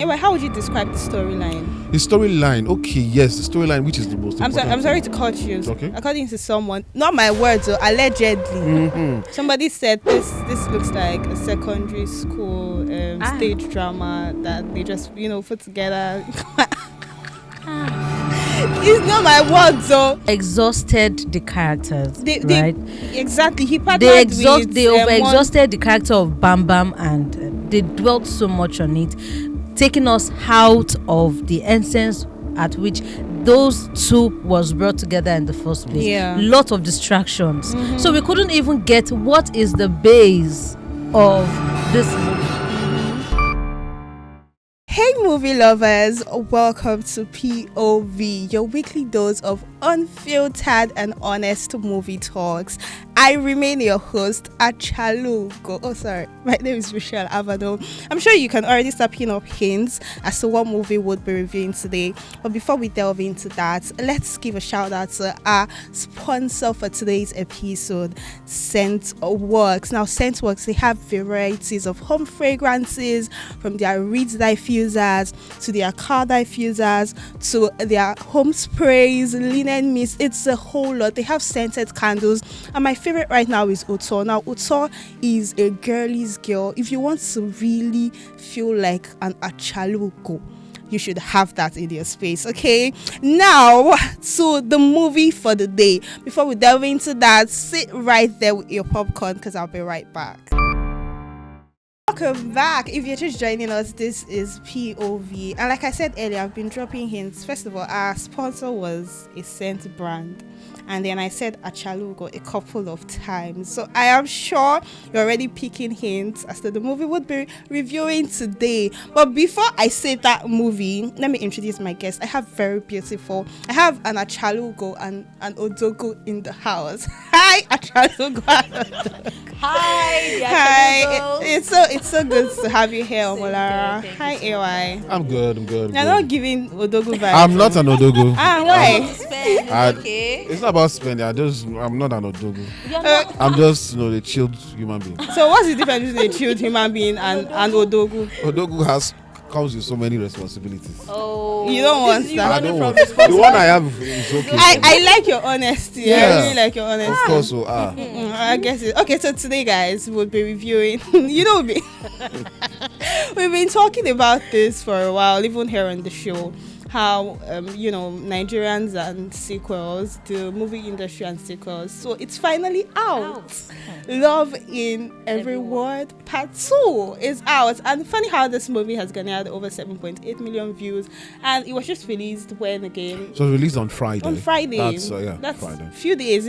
Anyway, how would you describe the storyline? The storyline, okay, yes, the storyline, which is the most important. I'm sorry to cut you. Okay. According to someone, not my words, allegedly, somebody said this looks like a secondary school stage drama that they just put together. It's not my words, though. Exhausted the characters, right? Exactly. They over-exhausted the character of Bam Bam, and they dwelt so much on it, taking us out of the essence at which those two was brought together in the first place. Yeah. Lot of distractions. So we couldn't even get what is the base of this movie. Hey movie lovers, welcome to POV, your weekly dose of unfiltered and honest movie talks. I remain your host, Achalugo. Oh, sorry, my name is Michelle Avado. I'm sure you can already start picking up hints as to what movie we'll be reviewing today. But before we delve into that, let's give a shout out to our sponsor for today's episode, Scentworks. Now, Scentworks, they have varieties of home fragrances, from their reed diffusers to their car diffusers to their home sprays, linen mist. It's a whole lot. They have scented candles, and my favorite right now is Oto. Now, Oto is a girly's girl. If you want to really feel like an Achalugo, you should have that in your space. Okay, now to the movie for the day. Before we delve into that, sit right there with your popcorn because I'll be right back. Welcome back. If you're just joining us, this is POV, and like I said earlier, I've been dropping hints. First of all, our sponsor was a scent brand, and then I said Achalugo a couple of times, so I am sure you're already picking hints as to the movie we'll be reviewing today. But before I say that movie, let me introduce my guest. I have an Achalugo and an Odogu in the house. Hi, Achalugo. Hi. It's so good to have you here, Omolara. Hi, AY. I'm good. You're not giving Odogu vibes. I'm not an Odogu. Why? Okay. It's not about spending. I'm not an Odogu. I'm just a chilled human being. So what's the difference between a chilled human being and Odogu? Odogu comes with so many responsibilities. Oh, you don't want that. I don't want. The one I have is okay. I like your honesty. Yeah. I really like your honesty. Of course, so I guess it. Okay, so today, guys, we'll be reviewing. We've been talking about this for a while, even here on the show. How Nigerians and sequels, the movie industry and sequels. So it's finally out. Love in Every Word Part 2 is out, and funny how this movie has garnered over 7.8 million views, and it was just released when again? So released on Friday. On Friday. That's Friday. In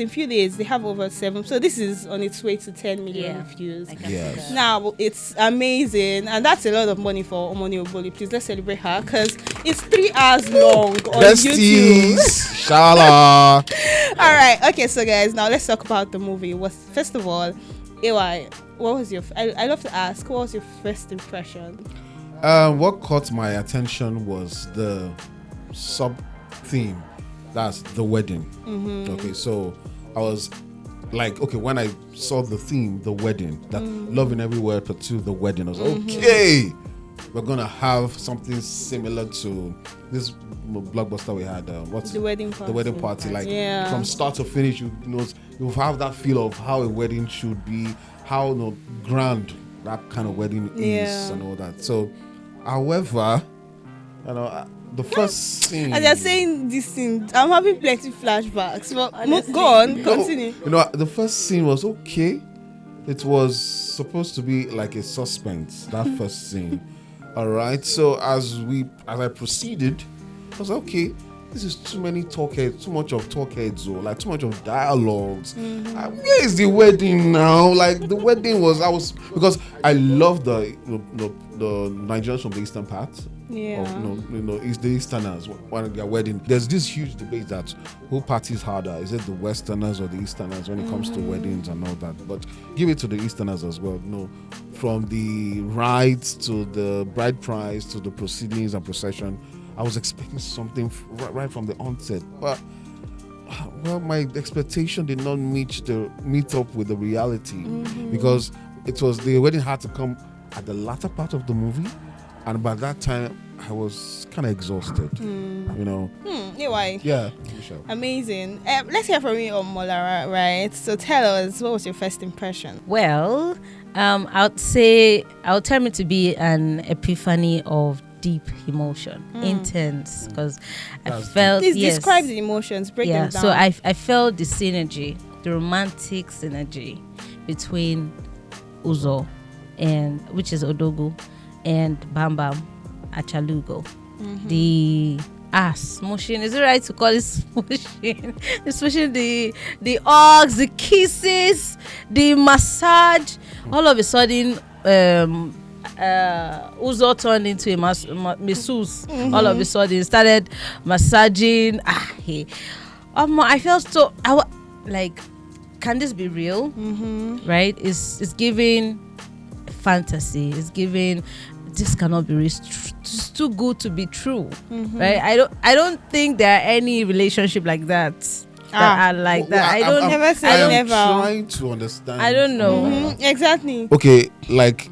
few days they have over 7. So this is on its way to 10 million views. Yes. Now it's amazing, and that's a lot of money for Omoni Oboli. Please let's celebrate her because it's 3 hours long on YouTube. Shala. All right, okay, so guys, now let's talk about the movie. First of all, AY, what was your I love to ask, what was your first impression? What caught my attention was the sub theme, that's the wedding. Okay, so I was like, okay, when I saw the theme, the wedding, that Love in Every Word Part 2, the wedding, I was okay, we're gonna have something similar to this blockbuster we had. What's the wedding party? The wedding party, like from start to finish, you have that feel of how a wedding should be, how grand that kind of wedding is, and all that. So, however, the first scene. And they're saying this thing. I'm having plenty flashbacks. But go on, continue. The first scene was okay. It was supposed to be like a suspense. That first scene. All right. So as I proceeded, I was like, okay, this is too many talkheads, too much of talkheads, like too much of dialogues. Where is the wedding now? Like the wedding because I love the Nigerians from the eastern part. Yeah. It's the Easterners when their wedding. There's this huge debate that who parties harder? Is it the Westerners or the Easterners when it comes to weddings and all that? But give it to the Easterners as well. From the rites to the bride price to the proceedings and procession, I was expecting something right from the onset, but my expectation did not meet up with the reality, because the wedding had to come at the latter part of the movie, And by that time, I was kind of exhausted. You know. Why? Yeah. Michelle. Amazing. Let's hear from you on Molara, right? So tell us, what was your first impression? Well, I would say I would term it to be an epiphany of deep emotion, intense, because I felt. Please describe the emotions. Break them down. So I felt the synergy, the romantic synergy between Uzo and which is Odogu and Bam Bam Achalugo. The smooshing, is it right to call it smooshing? The smooshing, the hugs, the kisses, the massage. All of a sudden, Uzo turned into a masseuse. All of a sudden, started massaging. I felt so. Like, can this be real? Right? It's giving fantasy. It's giving. This cannot be real. It's too good to be true, right? I don't think there are any relationship like that are like that. I don't never say never. I'm trying to understand. I don't know. Exactly. Okay, like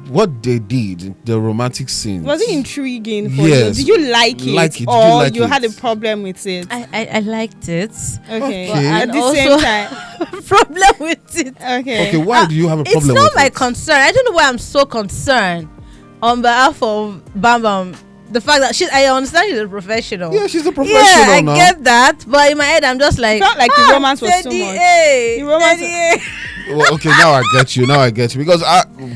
what they did, the romantic scenes. Was it intriguing for Yes. you? Did you like it? Or you had a problem with it? I liked it. Okay. Okay. At And the also- same time. Problem with it. Okay. Okay, why do you have a problem It's not with my it? concern. I don't know why I'm so concerned on behalf of Bam Bam. The fact that I understand she's a professional. Yeah, she's a professional I now. get that, but in my head I'm just like, Felt like the romance was too much. The romance- Well, okay, now I get you. Because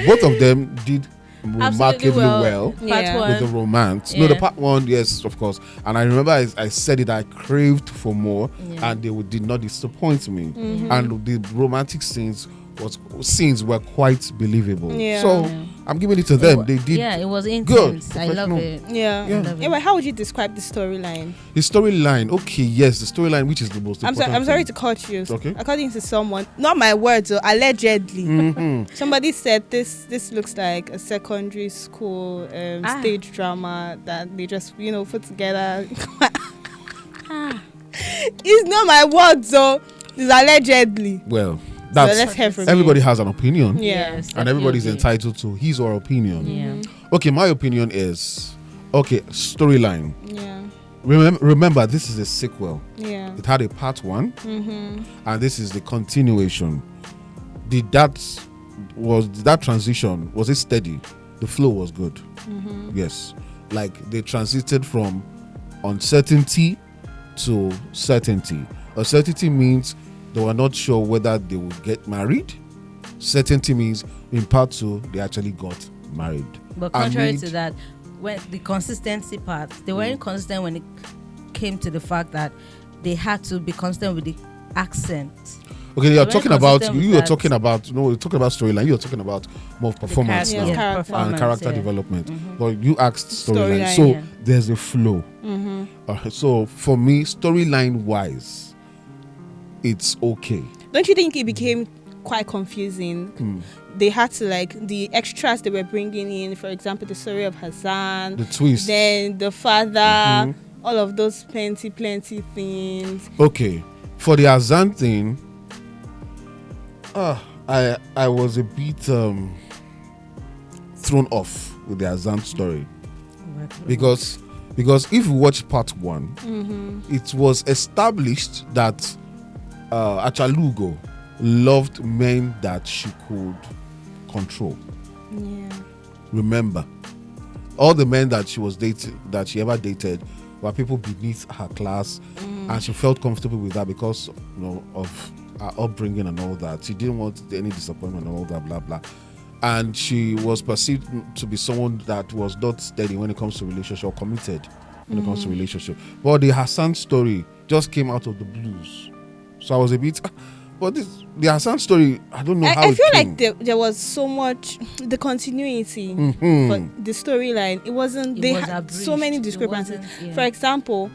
both of them did remarkably well Yeah. Part with the one. romance. Yeah. No, the part one, yes, of course. And I remember I said it. I craved for more, Yeah. and they did not disappoint me. And the romantic scenes were quite believable. Yeah. So I'm giving it to them. They did. Yeah, it was good. intense. I love Professional. it. Yeah. Yeah. I love it. Anyway, how would you describe the storyline? The storyline. Okay, yes, the storyline, which is the most I'm important. sorry thing. to cut you. Okay. According to someone, not my words, allegedly. Somebody said this looks like a secondary school stage drama that they just put together. It's not my words, though. It's allegedly. Well, So that's let's hear from everybody has an opinion. you. Yeah. Yes, And everybody's definitely. entitled to his or her opinion. Yeah. Okay, my opinion is storyline. Yeah. Remember, this is a sequel. Yeah. It had a part one, and this is the continuation. That transition, was it steady? The flow was good. Yes, like they transited from uncertainty to certainty. Uncertainty means they were not sure whether they would get married. Certainty means in part two they actually got married. But And contrary made- to that, when the consistency part, they weren't consistent when it came to the fact that they had to be consistent with the accent. Okay, you're They weren't talking about consistent with you're that. talking about no, we're talking about storyline. You're talking about more of performance character. now. Yeah, character. And character development. But you asked storyline. Storyline, So yeah. there's a flow. So for me, storyline wise, it's okay. Don't you think it became quite confusing? They had to the extras they were bringing in, for example, the story of Hassan, The twist. then the father, all of those plenty things. Okay. For the Azan thing, I was a bit thrown off with the Azan story. Because if you watch part one, it was established that Achalugo loved men that she could control. Yeah. Remember, all the men that she ever dated were people beneath her class, and she felt comfortable with that because of her upbringing and all that. She didn't want any disappointment and all that, blah blah. And she was perceived to be someone that was not steady when it comes to relationship or committed when it comes to relationship. But the Hassan story just came out of the blues, so I was a bit. But the Hassan story, I don't know how I it feel came. like there was so much the continuity for the storyline. It wasn't. It They was had so abridged. many It discrepancies. wasn't, yeah. For example,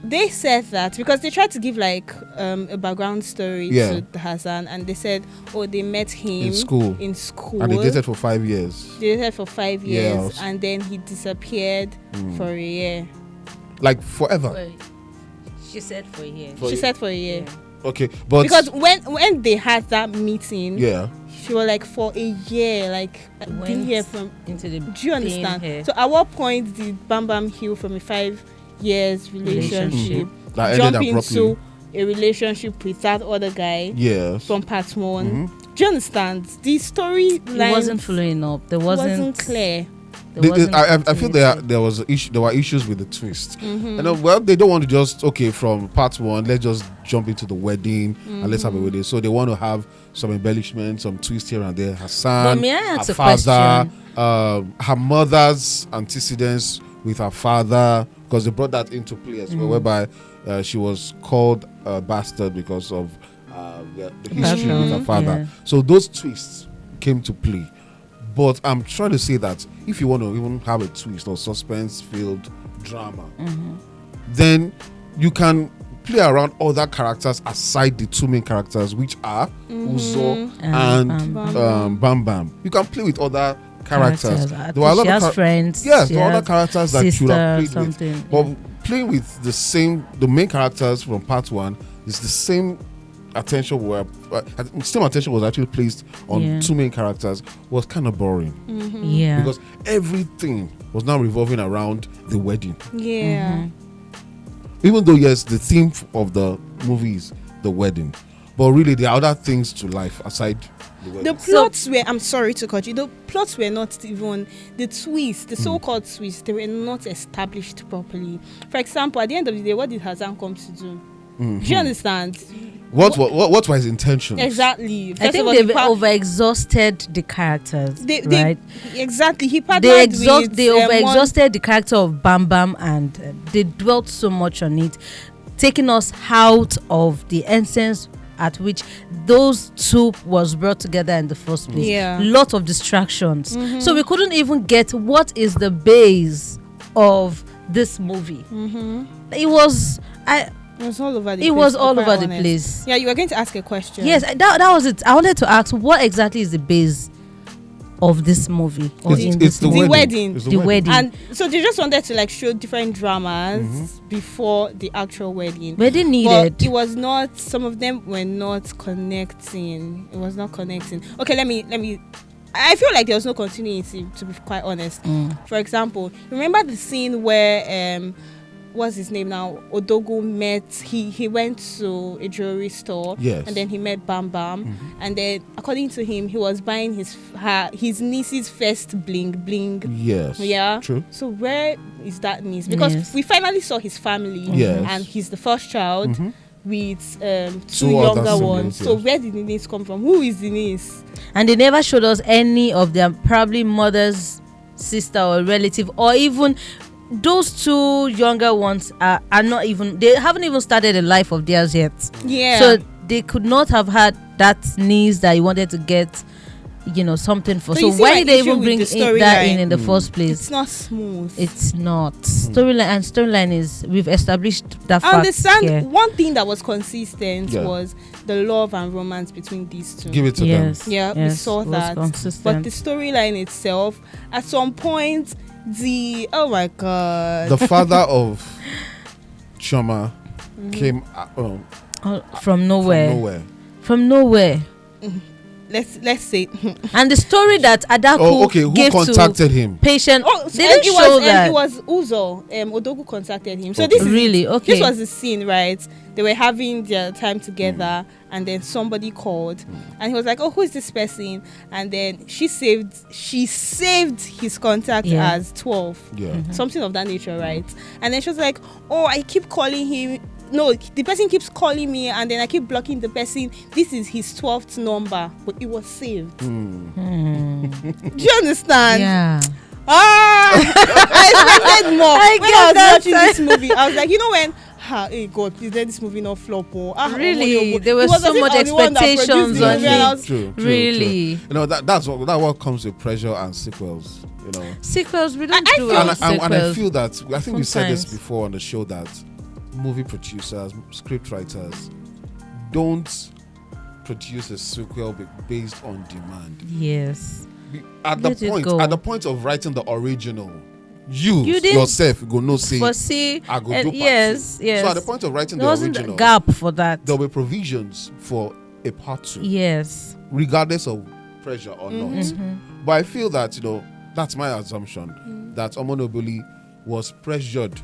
they said that because they tried to give a background story Yeah. to the Hassan, and they said, oh, they met him In school. and they dated for 5 years. They dated for 5 years, Yes. and then he disappeared for a year. Like forever. Wait, she said for a year. For She a- said for a year. Okay, but Because when they had that meeting, yeah, she was like for a year, like didn't hear from. Into the Do you understand? hair. So at what point did Bam Bam heal from a 5 years relationship, That jump ended abruptly. into a relationship with that other guy Yes. from part 1? Do you understand? The story It wasn't following up. There wasn't clear. I feel there were issues with the twist. And well, they don't want to just from part 1, let's just jump into the wedding and let's have a wedding. So they want to have some embellishments, some twist here and there. Her son, But may I ask her a father, question? her mother's antecedents with her father, because they brought that into play as well, whereby she was called a bastard because of the history with her father. Yeah. So those twists came to play. But I'm trying to say that if you want to even have a twist or suspense-filled drama, then you can play around other characters aside the 2 main characters, which are Uzo and Bam Bam. You can play with other characters. There were a lot of friends. Yes, there were other characters that you should have played with. Something. But playing with the main characters from part 1 is the same attention was actually placed on 2 main characters was kind of boring. Yeah. Because everything was now revolving around the wedding. Yeah. Even though yes, the theme of the movie is the wedding, but really there are other things to life aside the wedding. The plots were, I'm sorry to cut you, the plots were not even, the twists, the so-called twists, they were not established properly. For example, at the end of the day, what did Hassan come to do? Do you understand? What was his intention? Exactly. I think they've over-exhausted the characters, right? Exactly. He partnered They with over-exhausted the character of Bam Bam, and they dwelt so much on it, taking us out of the essence at which those 2 was brought together in the first place. Yeah. Lot of distractions. So we couldn't even get what is the base of this movie. It was all over the place. It was all over the honest. place. Yeah, you were going to ask a question. Yes, that was it. I wanted to ask, what exactly is the base of this movie? It's the wedding. It's the wedding. And so they just wanted to like show different dramas before the actual wedding. Wedding needed. But it was not, some of them were not connecting. It was not connecting. Okay, let me I feel like there was no continuity, to be quite honest. For example, remember the scene where what's his name now? Odogu he went to a jewelry store. Yes. And then he met Bam Bam. And then according to him, he was buying his niece's first bling. Yes. Yeah. True. So where is that niece? Because we finally saw his family. Yes. And he's the first child with 2 Two younger other ones. siblings, So yes. where did the niece come from? Who is the niece? And they never showed us any of their probably mother's sister or relative, or even those 2 younger ones are not even, they haven't even started a life of theirs yet. Yeah. So they could not have had that niece that you wanted to get, something for. So you see why my did they issue even with bring the storyline? that in the first place? It's not smooth. It's not. Storyline is, we've established that I fact understand. here. One thing that was consistent Yeah. was the love and romance between these 2. Give it to them. Yes. Yeah, we yes, saw it was that. consistent. But the storyline itself, at some point, oh my god, The father of Choma came from nowhere. From nowhere. let's say. And the story that Adaku Who gave contacted to him? patient, Oh, they didn't show that. It was Uzo. Odogu contacted him. So Okay. this is Really? Okay. This was the scene, right? They were having their time together, and then somebody called, and he was like, "Oh, who is this person?" And then she saved his contact as 12, Yeah. something of that nature, right? And then she was like, "Oh, I keep calling him. No, the person keeps calling me, and then I keep blocking the person. This is his 12th number, but it was saved." Do you understand? Yeah. I expected more. I When get I was that watching this movie, I was like, hey God, please let this movie not flop. Really? There was It was so as if much I was the one that produced expectations the on movie, and I it. was- True. Really? That's what comes with pressure and sequels. Sequels, we don't I do feel- well And I sequels. feel that I think we said this Sometimes. before on the show that movie producers, script writers, don't produce a sequel based on demand. Yes. At Let it go. the point of writing the original, you didn't yourself go no say foresee. I go and do part yes, two. yes. So at the point of writing there the wasn't original, a gap for that. there'll be provisions for a part 2, Yes. regardless of pressure or not. But I feel that, that's my assumption, that Omonoboli was pressured.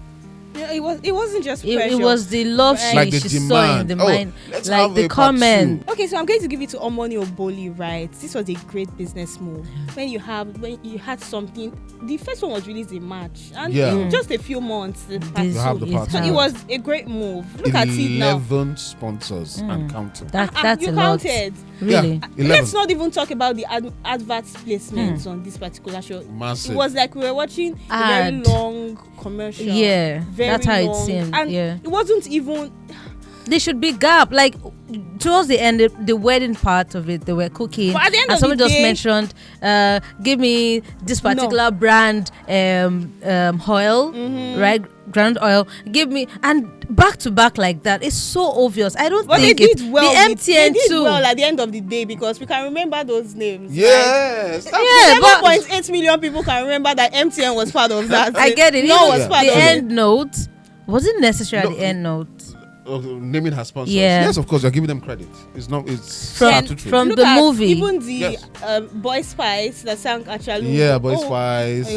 Yeah, it wasn't just pressure. It was the love Like the she saw in the mind, like the comment. Okay, so I'm going to give it to Omoni Oboli, right? This was a great business move. When you had something, the first one was released in March, and in just a few months, you have the part. So it was a great move. Look at it now. 11 sponsors and counting. That's you a lot. Counted. Really? Yeah, Let's not even talk about the advert placements on this particular show. Massive. It was like we were watching a very long commercial. Yeah, very that's how long, it seemed. and it wasn't even. There should be gap. Like towards the end, the wedding part of it, they were cooking. But at the end and of someone the just day, mentioned, give me this particular brand oil, right? Ground oil. Give me, and back to back like that. It's so obvious. I don't think they did well. The MTN they did too. well at the end of the day because we can remember those names. Yes. Right? 7.8 million people can remember that MTN was part of that. I get it. No, was part the of end note. Was it necessary at the end note? Naming her sponsors. Yeah. Yes, of course, you're giving them credit. It's from the movie. Even the Boy Spice that sang Achalu. Yeah, Boy Spice,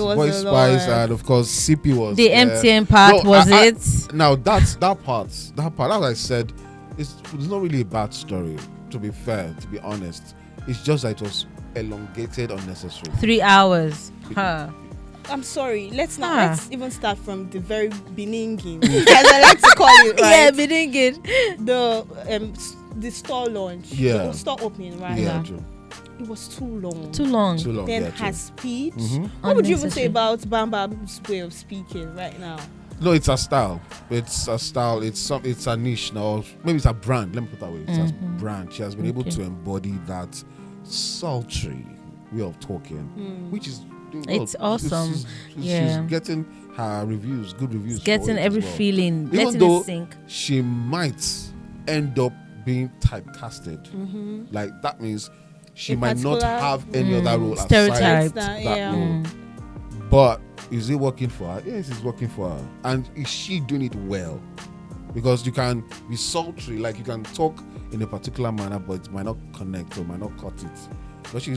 and of course CP was the MTN part. It? Now that part, as I said, it's not really a bad story. To be fair, to be honest, it's just that it was elongated unnecessarily. 3 hours. I'm sorry. Let's even start from the very beginning, as I like to call it. Right? Yeah, beginning. The store launch. Yeah. The store opening. Right. Yeah, true. It was too long. Too long. Then her speech. What would you even say about Bam Bam's way of speaking right now? No, it's a style. It's a style. It's a niche now. Maybe it's a brand. Let me put it that way. It's a brand. She has been able to embody that sultry way of talking, which is. It's awesome. She's getting her good reviews. Getting every feeling. Even letting though it sink. she might end up being typecasted. Like that means she might not have any other role aside that role. But is it working for her? Yes, it's working for her. And is she doing it well? Because you can be sultry, like you can talk in a particular manner, but it might not connect or might not cut it. But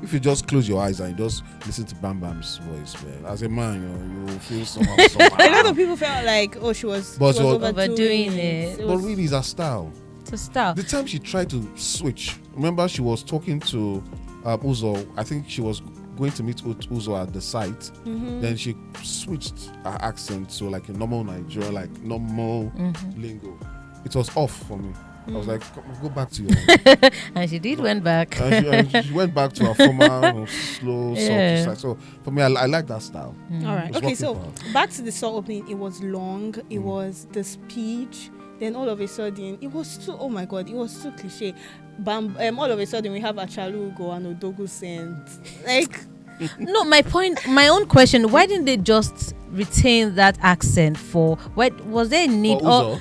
if you just close your eyes and you just listen to Bam Bam's voice, man, as a man, you will feel somehow. A lot of people felt like, she was overdoing it. But really, it's a style. It's a style. The time she tried to switch, remember she was talking to Uzo. I think she was going to meet Uzo at the site. Then she switched her accent to like a normal Nigerian, like normal lingo. It was off for me. I was like, go back to your and she went back. She went back to her former slow salt side. So for me, I like that style. All right. Okay, so back to the store opening. It was long. It was the speech. Then all of a sudden, it was too. Oh my God! It was too cliche. All of a sudden, we have Achalugo and Odogu sent. Like. No, my own question, why didn't they just retain that accent for what was there a need or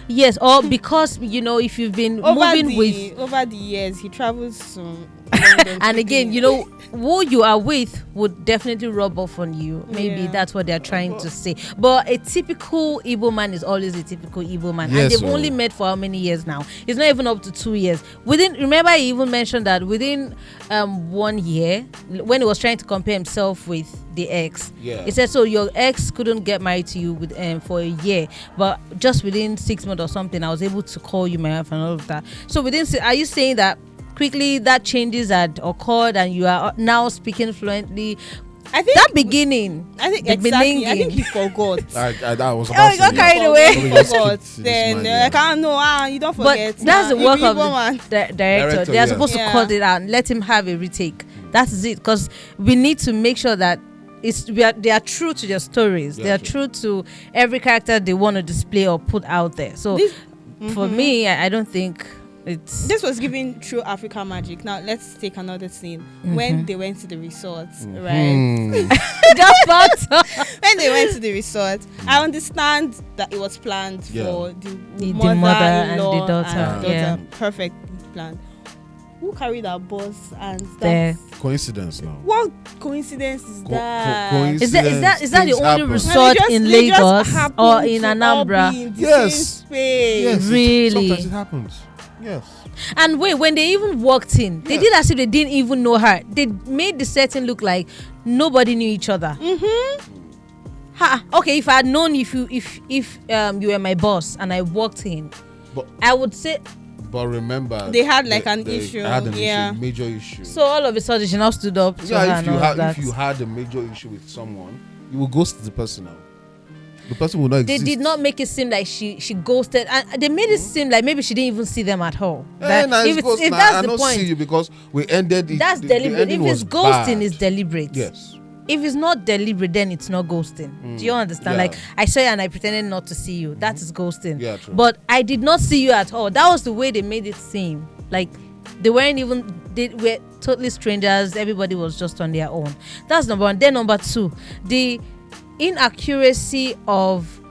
because if you've been over the years he travels to and again who you are with would definitely rub off on you. Maybe that's what they're trying to say. But a typical Igbo man is always a typical Igbo man. And they've only met for how many years now? It's not even up to 2 years. Remember he even mentioned that within 1 year, when he was trying to compare himself with the ex, he said, so your ex couldn't get married to you for a year, but just within 6 months or something, I was able to call you my wife and all of that. So are you saying that quickly that changes had occurred and you are now speaking fluently? I think that beginning. I think exactly. I think he forgot. I was about he got carried away. He forgot. Then you don't forget. But that's the work of the director. They are supposed to cut it out and let him have a retake. That is it. Because we need to make sure that they are true to their stories. They are true to every character they want to display or put out there. So for me, I don't think. This was giving true African magic. Now let's take another scene when they went to the resort, right? When they went to the resort, I understand that it was planned for the mother and the daughter. Perfect plan. Who carried our boss and that? Coincidence now. What coincidence is that? Is that the only resort in Lagos or in Anambra? Yes. Yes. Really? Sometimes it happens. Yes. And wait, when they even walked in, they did as if they didn't even know her. They made the setting look like nobody knew each other. Okay, if I had known if you were my boss and I walked in, But I would say. But remember, they had like an issue. Had an yeah, issue, major issue. So all of a sudden she now stood up. To her if and you had a major issue with someone, you will ghost the person now. The person will not exist. They did not make it seem like she ghosted, and they made it seem like maybe she didn't even see them at all. If that's the point, see you because we ended. That's deliberate. If it's ghosting, it's deliberate. Yes. If it's not deliberate, then it's not ghosting. Do you understand? Yeah. Like, I saw you and I pretended not to see you. That is ghosting. Yeah, true. But I did not see you at all. That was the way they made it seem. Like, they were totally strangers. Everybody was just on their own. That's number one. Then number two, the inaccuracy of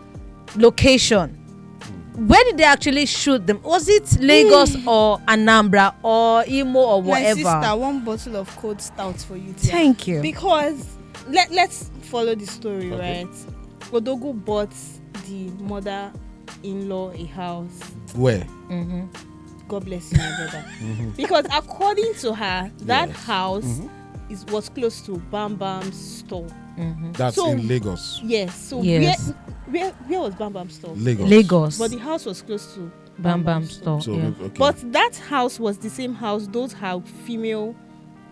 location. Where did they actually shoot them? Was it Lagos or Anambra or Imo or whatever? My sister, one bottle of cold stout for you. Thank you. Because let's follow the story, Okay. right? Odogu bought the mother-in-law a house. Where? God bless you, my brother. Because according to her, that house was close to Bam Bam's store. That's in Lagos. Yes. So Yes. where was Bam Bam's store? Lagos. But the house was close to Bam Bam store. So yeah. okay. But that house was the same house those her female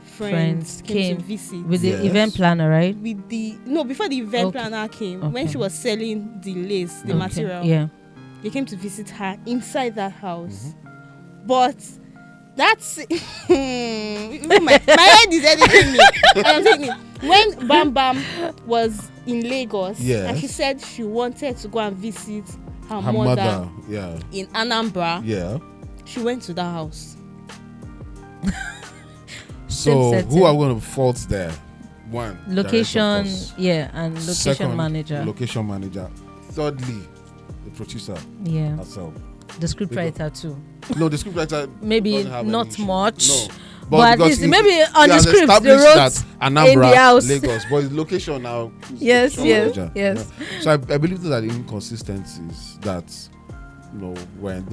friends came to visit. With the Yes. event planner, right? Before the event Okay. planner came, Okay. when she was selling the lace, the material, Yeah. they came to visit her inside that house. But that's my head is editing me. I'm thinking when Bam Bam was in Lagos, Yes. and she said she wanted to go and visit her her mother yeah. in Anambra, Yeah. she went to that house. So Same who are setting. one of the faults there? One. Location, director, of course. and location Second, manager. Location manager. Thirdly, the producer Yeah. herself. The script Because- writer too. No, the scriptwriter Maybe doesn't have any not issue. much. No. But at because least it- maybe on he the has script they established wrote that Anambra, in the house. Lagos, but his location now. is Yes, location yes, manager, yes. you know. So I believe those are the inconsistencies that were in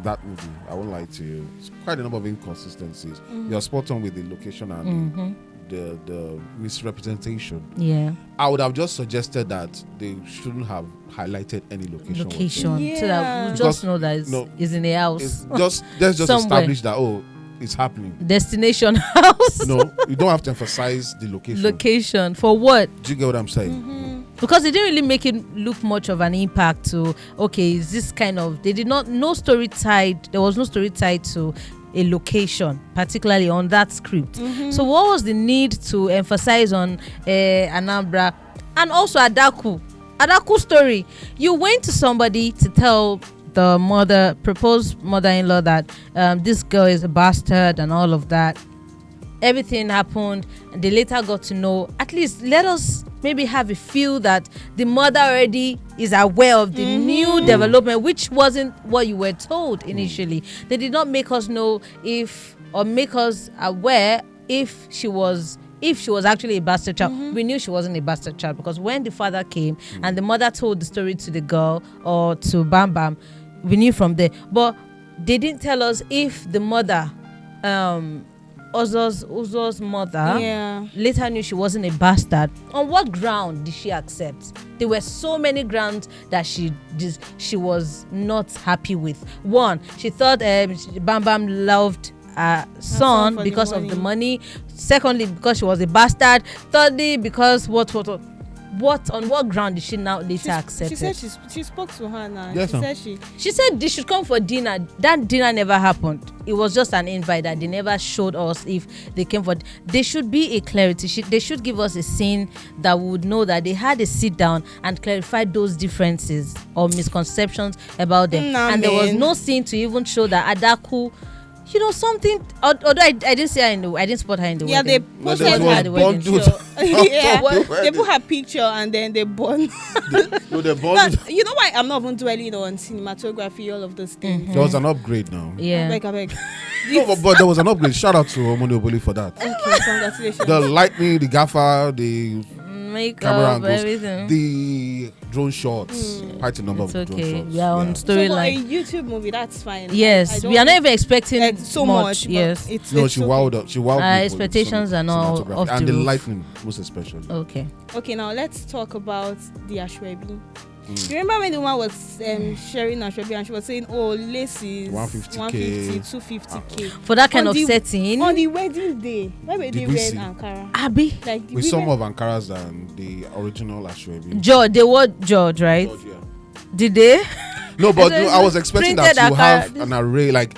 that movie. I won't lie to you. It's quite a number of inconsistencies. You're spot on with the location and the misrepresentation. Yeah. I would have just suggested that they shouldn't have highlighted any location. Location. So Yeah. that we Because, just know that it's in a house. It's let's just Somewhere. establish that it's happening. Destination house. No, you don't have to emphasize the location. Location. For what? Do you get what I'm saying? Because it didn't really make it look much of an impact to, okay, is this kind of, there was no story tied to a location, particularly on that script. So what was the need to emphasize on Anambra and also Adaku's story? You went to somebody to tell the proposed mother-in-law that this girl is a bastard and all of that. Everything happened and they later got to know. At least let us maybe have a feel that the mother already is aware of the new development, which wasn't what you were told initially. They did not make us know make us aware if she was actually a bastard child. We knew she wasn't a bastard child because when the father came and the mother told the story to the girl or to Bam Bam, we knew from there. But they didn't tell us if the mother Uzo's mother later knew she wasn't a bastard. On what ground did she accept? There were so many grounds that she was not happy with. One, she thought Bam Bam loved son because of the money. Secondly, because she was a bastard. Thirdly, because on what ground did she now later accept? She said she spoke to her now. Yes, She said they should come for dinner. That dinner never happened. It was just an invite that they never showed us if they came for. There should be a clarity. They should give us a scene that we would know that they had a sit down and clarified those differences or misconceptions about them. There was no scene to even show that Adaku, something. Although I didn't see her I didn't spot her in the wedding. They posted her at the wedding. They put her picture and then they burned. They burned. You know why I'm not even dwelling on cinematography, all of those things. There was an upgrade now. Yeah. I beg. No, but there was an upgrade. Shout out to Omoni Oboli for that. Okay, congratulations. The lightning, the gaffer, the makeup, camera angles, everything. the drone shots, quite a number It's of drone okay. shots. We are on So for a storyline. YouTube movie, that's fine. Yes, I we are not don't even expecting like so much. but Yes. it's, No, it's she okay. wowed up. She wowed me for expectations are not cinematography. off and the the roof. lightning, most especially. Okay. Okay, now let's talk about the Ashwebi. You remember when the woman was sharing Ashwebi and she was saying, "Oh, lace is 150K. 150, 250K." For that kind On of the- setting, On the wedding day, why were they Did we wearing see? Ankara? Abby, Like the With some women- of Ankara's than the original Ashwebi. George, they were George, right? George, yeah. Did they? No, but So no, it's I was expecting that printed you Ankara. have an array like.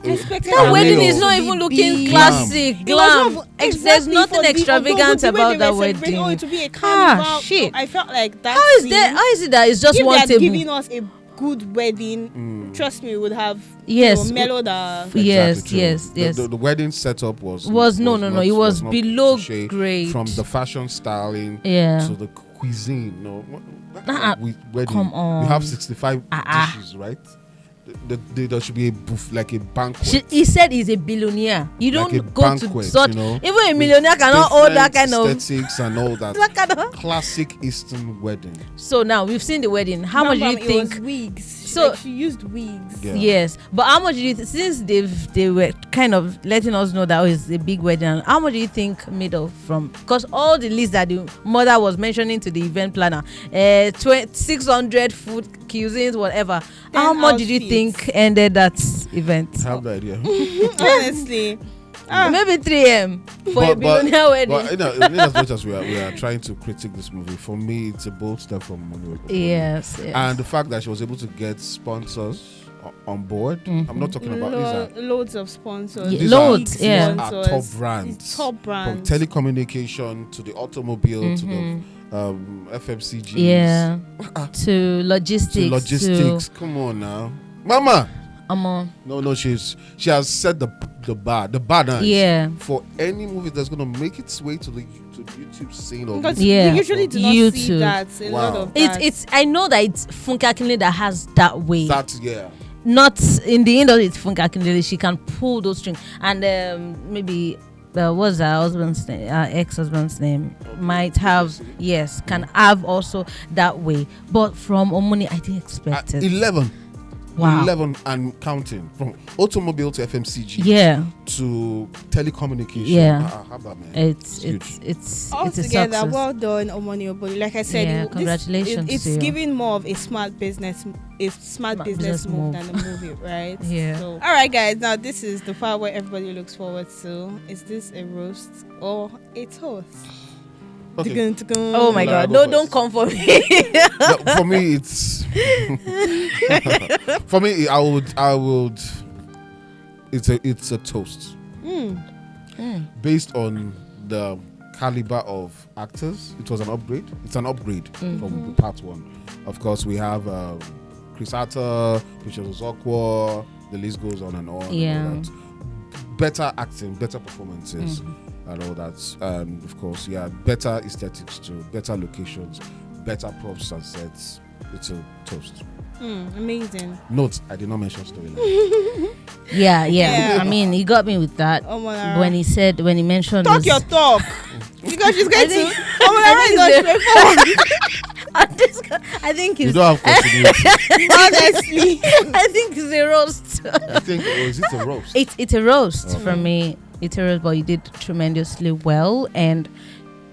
Expected That Array wedding of- is not to even be looking big. classic, It was glam. not- There's exactly nothing for the- extravagant although the way about they that were celebrating, wedding. Oh, it will be a carnival. Shit. I felt like that. How is scene, that? How is it that it's just if one they had table? given us a good wedding, trust me, we would have Yes. mellowed our. Yes, Exactly true. yes, yes. The wedding setup was No. not- It was not below cliché. grade. From the fashion styling Yeah. to the cuisine. No, wedding. Come on. You have 65 Ah. dishes, right? There should be a like a banquet. He said he's a billionaire. You Like don't a go banquet, to such. you know, Even a with millionaire cannot hold that kind of. aesthetics and all that. That kind of. Classic Eastern wedding. So now we've seen the wedding. How much do you It think? was wigs. So- Like, she used wigs. Yeah. Yes, but how much do you since they were kind of letting us know that it's a big wedding? How much do you think made off from? Because all the list that the mother was mentioning to the event planner, 600 food cuisines, whatever. How 10 much did you outfits. think ended that event? I have the idea. Honestly. Maybe 3 m for a billionaire wedding. But in as much as we are trying to critique this movie, for me it's a bold step from Mono. Yes, yes. And the fact that she was able to get sponsors on board. I'm not talking about Loads of sponsors. Yeah, these loads, Big yeah. are top sponsors. brands. It's top From brands. telecommunication to the automobile to the FMCG. Yeah. To logistics. To logistics. Come on now. Mama. No, she has set the bar. The bar now is Yeah. for any movie that's gonna make its way to the YouTube scene or Because Yeah. you usually do not see YouTube. that. A lot Wow. of that. It's I know that it's Funke Akindele that has that way. that. Yeah. Not in the industry, it's Funke Akindele. She can pull those strings. And maybe what's her husband's name? Ex-husband's name might have can have also that way. But from Omoni, I didn't expect it. 11. Wow. 11 and counting, from automobile to FMCG Yeah. to telecommunication. Yeah. How about, man? It's huge. it's a Altogether, success. well done, Omoni Oboli. Like I said, Yeah, congratulations it's to you. giving more of a smart business business move than a movie, right? Yeah. So, all right, guys. Now this is the part where everybody looks forward to. Is this a roast or a toast? Okay. Oh my No, God! I'll go No, first. don't come for me. No, for me, it's for me. I would. It's a toast based on the caliber of actors. It was an upgrade. It's an upgrade from part one. Of course, we have Chris Arthur, Precious Okwo. The list goes on and on. Yeah. And all that. Better acting, better performances, and all that. And of course, better aesthetics too, better locations, better props and sets. It's a toast. Amazing. Note: I did not mention storyline. Yeah. I mean, he got me with that Omolara. when he mentioned Talk this- your talk. Because she's going think- to. Omolara is not straightforward. I think You it's don't have continuity. Honestly. I think it's a roast. I think, or is it a roast? It's a roast for me. It's a roast, but you did tremendously well, and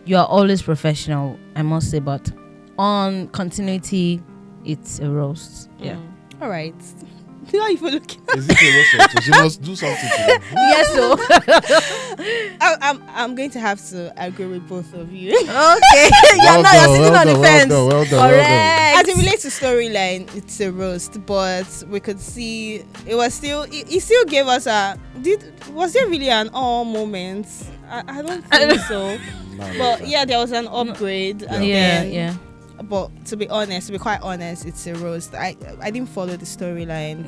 you are always professional, I must say. But on continuity, it's a roast. Yeah. All right. Why are you looking? Is it a roast? You must do something to them. Yes, so I'm going to have to agree with both of you. okay. Well Now you're done, sitting well on the done, fence. well done. Correct. As it relates to storyline, it's a roast, but we could see it was still. It still gave us was there really an all moment? I don't think so. But yeah, there was an upgrade. And then, Yeah. But to be quite honest, it's a roast. I didn't follow the storyline.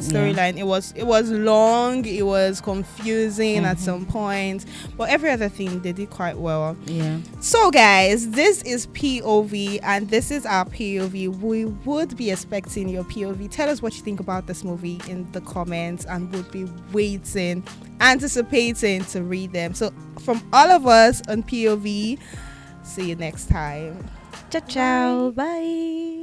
It was long. It was confusing at some point. But every other thing they did quite well. Yeah. So guys, this is POV and this is our POV. We would be expecting your POV. Tell us what you think about this movie in the comments, and would be anticipating to read them. So from all of us on POV, See you next time. Ciao, ciao. Bye.